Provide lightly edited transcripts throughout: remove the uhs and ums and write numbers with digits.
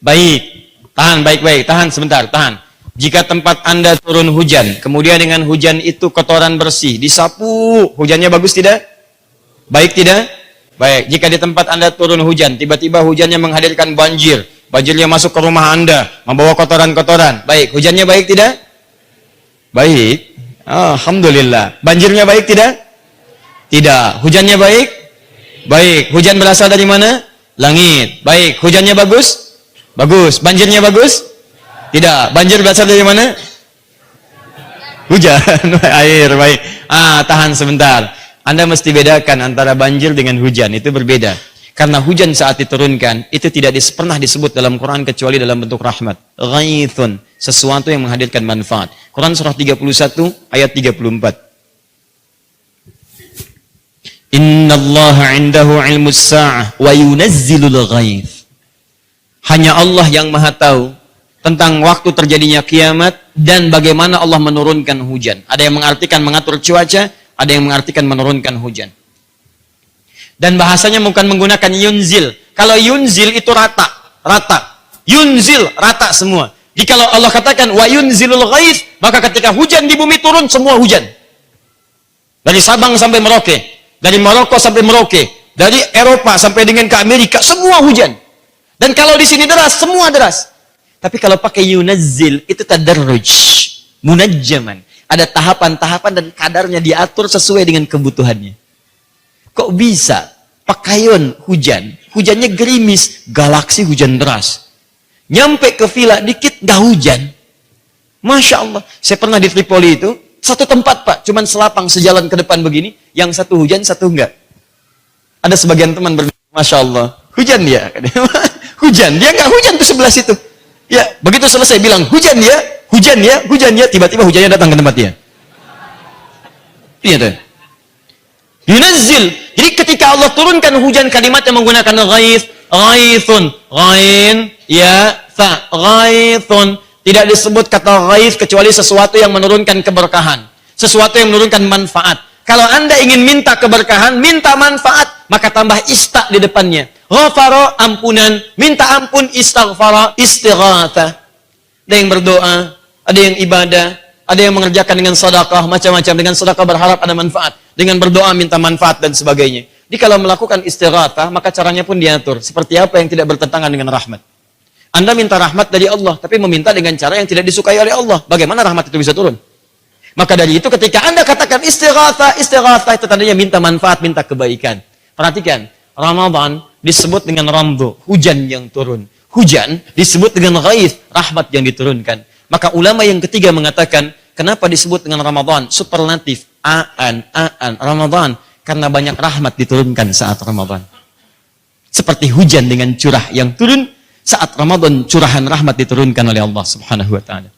Baik. Tahan baik-baik, tahan sebentar, tahan. Jika tempat Anda turun hujan, kemudian dengan hujan itu kotoran bersih, disapu, hujannya bagus tidak? Baik tidak? Baik. Jika di tempat Anda turun hujan, tiba-tiba hujannya menghadirkan banjir, banjirnya masuk ke rumah Anda, membawa kotoran-kotoran. Baik. Hujannya baik tidak? Baik. Alhamdulillah. Banjirnya baik tidak? Tidak. Hujannya baik? Baik. Hujan berasal dari mana? Langit. Baik. Hujannya bagus? Bagus. Banjirnya bagus? Tidak. Banjir berasal dari mana? Hujan. Air. Baik. Tahan sebentar. Anda mesti bedakan antara banjir dengan hujan. Itu berbeda. Karena hujan saat diturunkan, itu tidak pernah disebut dalam Quran kecuali dalam bentuk rahmat. Ghaithun. Sesuatu yang menghadirkan manfaat. Quran surah 31 ayat 34. Innallaha 'indahu 'ilmus sa'ah wa yunazzilul ghaith. Hanya Allah yang Maha tahu tentang waktu terjadinya kiamat dan bagaimana Allah menurunkan hujan. Ada yang mengartikan mengatur cuaca, ada yang mengartikan menurunkan hujan. Dan bahasanya bukan menggunakan yunzil. Kalau yunzil itu rata. Yunzil rata semua. Jika Allah katakan wa yunzilul ghaith, maka ketika hujan di bumi turun semua hujan. Dari Sabang sampai Merauke, dari Maroko sampai Merauke, dari Eropa sampai dengan ke Amerika semua hujan. Dan kalau di sini deras, semua deras. Tapi kalau pakai yunazzil itu tadarruj, munajjaman. Ada tahapan-tahapan dan kadarnya diatur sesuai dengan kebutuhannya. Kok bisa pakaian hujan, hujannya gerimis, galaksi hujan deras. Nyampe ke villa dikit gak hujan. Masya Allah. Saya pernah di Tripoli itu, satu tempat Pak, cuman selapang sejalan ke depan begini, yang satu hujan, satu enggak. Ada sebagian teman berbicara, Masya Allah, hujan dia. Hujan, dia enggak hujan tuh sebelah situ. Ya, begitu selesai bilang, hujan ya, tiba-tiba hujannya datang ke tempat dia. Iya tuh. Yunazzil. Jadi ketika Allah turunkan hujan, kalimatnya menggunakan ghaith, ghaithun, ghain, ya, fa, ghaithun. Tidak disebut kata ghaith kecuali sesuatu yang menurunkan keberkahan, sesuatu yang menurunkan manfaat. Kalau Anda ingin minta keberkahan, minta manfaat, maka tambah ista di depannya. Ghafara, ampunan, minta ampun, istighfara, istighatha. Ada yang berdoa, ada yang ibadah, ada yang mengerjakan dengan sedekah, macam-macam. Dengan sedekah berharap ada manfaat, dengan berdoa minta manfaat dan sebagainya. Jadi kalau melakukan istighatsah, maka caranya pun diatur. Seperti apa yang tidak bertentangan dengan rahmat. Anda minta rahmat dari Allah, tapi meminta dengan cara yang tidak disukai oleh Allah. Bagaimana rahmat itu bisa turun? Maka dari itu ketika Anda katakan istighatsah itu tandanya minta manfaat, minta kebaikan. Perhatikan, Ramadan disebut dengan ramdu, hujan yang turun. Hujan disebut dengan ghaith, rahmat yang diturunkan. Maka ulama yang ketiga mengatakan, kenapa disebut dengan Ramadan? Superlatif, Ramadan. Karena banyak rahmat diturunkan saat Ramadan. Seperti hujan dengan curah yang turun, saat Ramadan curahan rahmat diturunkan oleh Allah Subhanahu wa taala.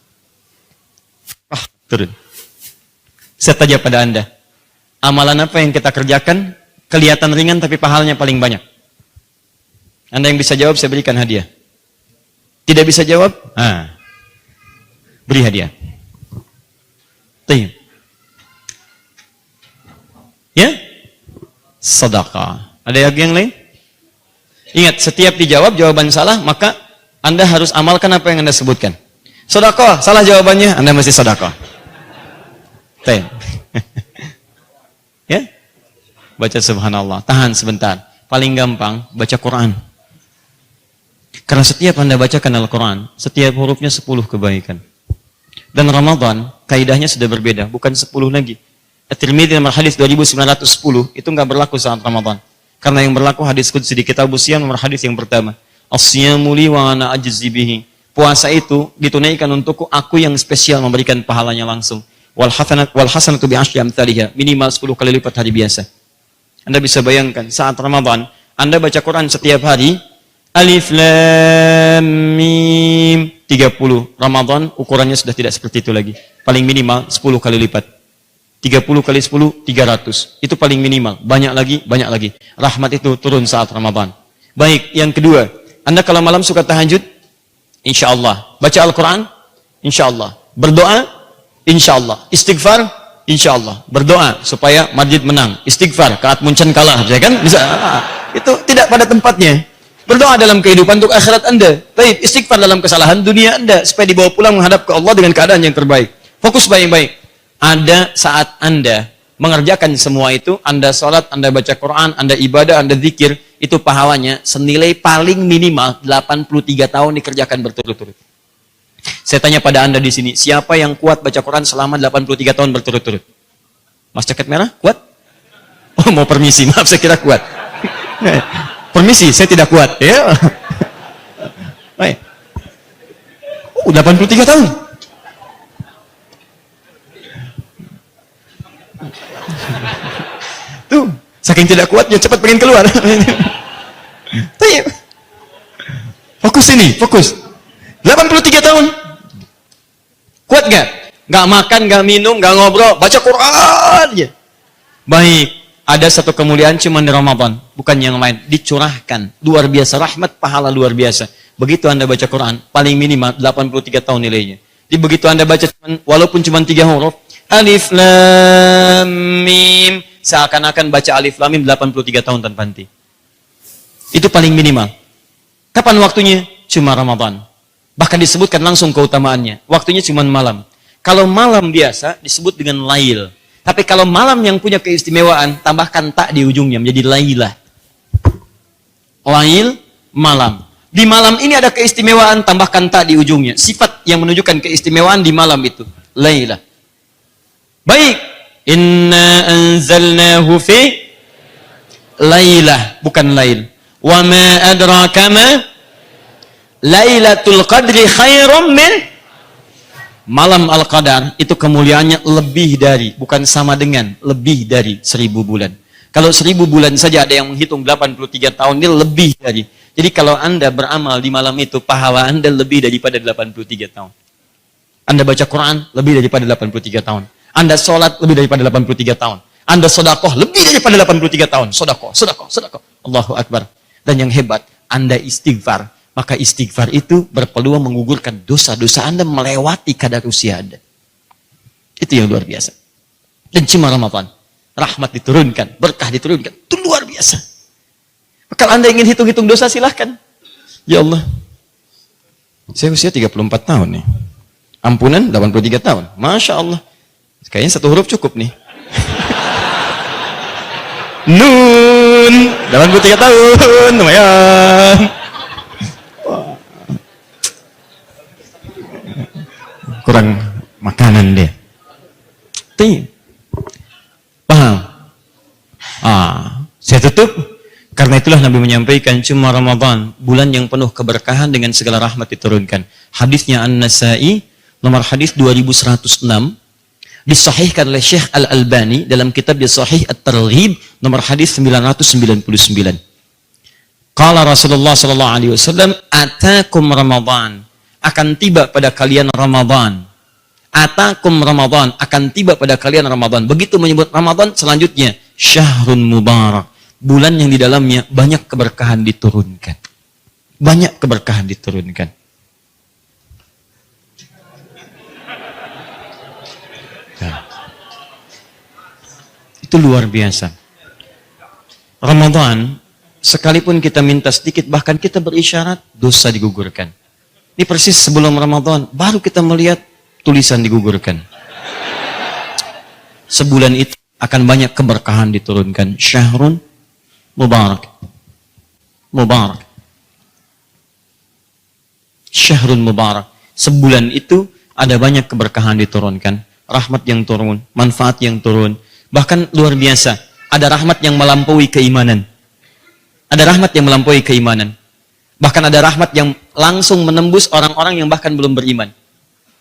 Turun. Saya tanya pada Anda, amalan apa yang kita kerjakan kelihatan ringan tapi pahalanya paling banyak? Anda yang bisa jawab saya berikan hadiah. Tidak bisa jawab? Beri hadiah. Tayyib. Ya? Sedekah. Ada yang lain? Ingat, setiap dijawab jawaban salah, maka Anda harus amalkan apa yang Anda sebutkan. Sedekah, salah jawabannya, Anda mesti sedekah. Tayyib. Ya? Baca subhanallah. Tahan sebentar. Paling gampang baca Quran. Karena setiap Anda bacakan Al-Quran, setiap hurufnya 10 kebaikan. Dan Ramadan, kaidahnya sudah berbeda, bukan 10 lagi. At-Tirmidzi nomor hadis 2910, itu enggak berlaku saat Ramadan. Karena yang berlaku hadis qudsi di kitab Siyam nomor hadis yang pertama. As-siyamu li wa ana ajzi bihi. Puasa itu ditunaikan untukku, aku yang spesial memberikan pahalanya langsung. Wal hasanatu bi asyri amsalihha, minimal 10 kali lipat hari biasa. Anda bisa bayangkan saat Ramadan, Anda baca Quran setiap hari, Alif Lam Mim 30. Ramadan ukurannya sudah tidak seperti itu lagi. Paling minimal 10 kali lipat. 30 kali 10 300. Itu paling minimal. Banyak lagi, banyak lagi. Rahmat itu turun saat Ramadan. Baik, yang kedua, Anda kalau malam suka tahajud, insyaallah. Baca Al-Quran, insyaallah. Berdoa, insyaallah. Istighfar, insyaallah. Berdoa supaya Madrid menang. Istighfar, Kaat Munchen kalah, ya kan? Bisa. Itu tidak pada tempatnya. Berdoa dalam kehidupan untuk akhirat Anda. Baik, istighfar dalam kesalahan dunia Anda supaya dibawa pulang menghadap ke Allah dengan keadaan yang terbaik. Fokus baik-baik. Ada saat Anda mengerjakan semua itu, Anda sholat, Anda baca Quran, Anda ibadah, Anda zikir, itu pahalanya senilai paling minimal 83 tahun dikerjakan berturut-turut. Saya tanya pada Anda di sini, siapa yang kuat baca Quran selama 83 tahun berturut-turut? Mas jaket merah, kuat? Oh, mau permisi, maaf saya kira kuat. Permisi, saya tidak kuat. Ya. Baik. 83 tahun. Tuh, saking tidak kuatnya cepat pengen keluar. Fokus ini, fokus. 83 tahun. Kuat gak? Gak makan, gak minum, gak ngobrol, baca Quran aja. Baik, ada satu kemuliaan cuma di Ramadan, bukan yang lain. Dicurahkan, luar biasa, rahmat, pahala luar biasa. Begitu Anda baca Quran, paling minimal 83 tahun nilainya. Jadi begitu Anda baca, walaupun cuma 3 huruf, Alif Lam Mim, seakan-akan baca Alif Lam Mim 83 tahun tanpa henti. Itu paling minimal. Kapan waktunya? Cuma Ramadan. Bahkan disebutkan langsung keutamaannya. Waktunya cuma malam. Kalau malam biasa disebut dengan lail. Tapi kalau malam yang punya keistimewaan, tambahkan tak di ujungnya menjadi lailah. Lail, malam. Di malam ini ada keistimewaan, tambahkan tak di ujungnya. Sifat yang menunjukkan keistimewaan di malam itu. Lailah. Baik. Inna anzalnahu fi lailah. Bukan lail. Wa ma adraka ma Lailatul Qadri khairum min malam Al-Qadar. Itu kemuliaannya lebih dari, bukan sama dengan, lebih dari 1000 bulan. Kalau 1000 bulan saja ada yang menghitung 83 tahun, ini lebih dari. Jadi kalau Anda beramal di malam itu, pahala Anda lebih daripada 83 tahun. Anda baca Quran lebih daripada 83 tahun. Anda sholat lebih daripada 83 tahun. Anda sodakoh lebih daripada 83 tahun. Sodakoh. Allahu Akbar. Dan yang hebat, Anda istighfar. Maka istighfar itu berpeluang menggugurkan dosa-dosa Anda melewati kadar usia Anda. Itu yang luar biasa. Dan cuma Ramadan. Rahmat diturunkan, berkah diturunkan. Itu luar biasa. Kalau Anda ingin hitung-hitung dosa, silahkan. Ya Allah. Saya usia 34 tahun nih. Ampunan 83 tahun. Masya Allah. Kayaknya satu huruf cukup nih. Nun. 83 tahun. Lumayan. Kurang makanan dia. Paham? Saya tutup. Karena itulah Nabi menyampaikan cuma Ramadan, bulan yang penuh keberkahan dengan segala rahmat diturunkan. Hadisnya An-Nasai, nomor hadis 2106, disahihkan oleh Syekh Al-Albani dalam kitab dia Sahih At-Targhib, nomor hadis 999. Qala Rasulullah sallallahu alaihi wasallam, atakum Ramadan, akan tiba pada kalian Ramadan. Atakum Ramadan, akan tiba pada kalian Ramadan. Begitu menyebut Ramadan, selanjutnya syahrun mubarak, bulan yang di dalamnya banyak keberkahan diturunkan. Banyak keberkahan diturunkan. Nah, itu luar biasa. Ramadan, sekalipun kita minta sedikit, bahkan kita berisyarat, dosa digugurkan. Ini persis sebelum Ramadan, baru kita melihat tulisan digugurkan. Sebulan itu akan banyak keberkahan diturunkan. Syahrun mubarak. Mubarak. Syahrun mubarak. Sebulan itu ada banyak keberkahan diturunkan. Rahmat yang turun, manfaat yang turun. Bahkan luar biasa, ada rahmat yang melampaui keimanan. Ada rahmat yang melampaui keimanan. Bahkan ada rahmat yang langsung menembus orang-orang yang bahkan belum beriman.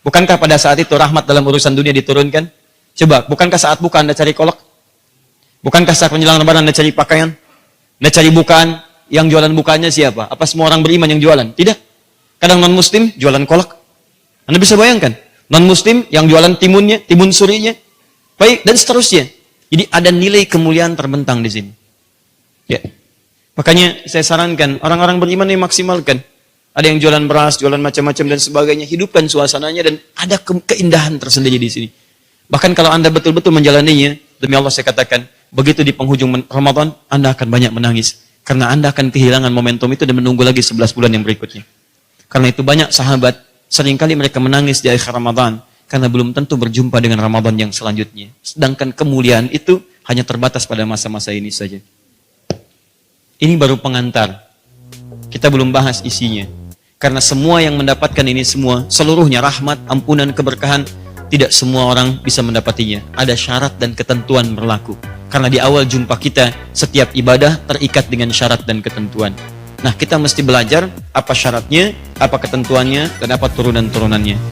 Bukankah pada saat itu rahmat dalam urusan dunia diturunkan? Coba, bukankah saat buka Anda cari kolak? Bukankah saat menjelang Lebaran Anda cari pakaian? Anda cari bukaan, yang jualan bukaannya siapa? Apa semua orang beriman yang jualan? Tidak. Kadang non-muslim jualan kolak. Anda bisa bayangkan, non-muslim yang jualan timunnya, timun surinya. Baik, dan seterusnya. Jadi ada nilai kemuliaan terbentang di sini. Ya. Makanya saya sarankan orang-orang beriman ini maksimalkan. Ada yang jualan beras, jualan macam-macam dan sebagainya. Hidupkan suasananya dan ada keindahan tersendiri di sini. Bahkan kalau Anda betul-betul menjalaninya, demi Allah saya katakan, begitu di penghujung Ramadan, Anda akan banyak menangis. Karena Anda akan kehilangan momentum itu dan menunggu lagi 11 bulan yang berikutnya. Karena itu banyak sahabat, seringkali mereka menangis di akhir Ramadan, karena belum tentu berjumpa dengan Ramadan yang selanjutnya. Sedangkan kemuliaan itu hanya terbatas pada masa-masa ini saja. Ini baru pengantar. Kita belum bahas isinya. Karena semua yang mendapatkan ini semua, seluruhnya rahmat, ampunan, keberkahan, tidak semua orang bisa mendapatinya. Ada syarat dan ketentuan berlaku. Karena di awal jumpa kita, setiap ibadah terikat dengan syarat dan ketentuan. Nah, kita mesti belajar apa syaratnya, apa ketentuannya, dan apa turunan-turunannya.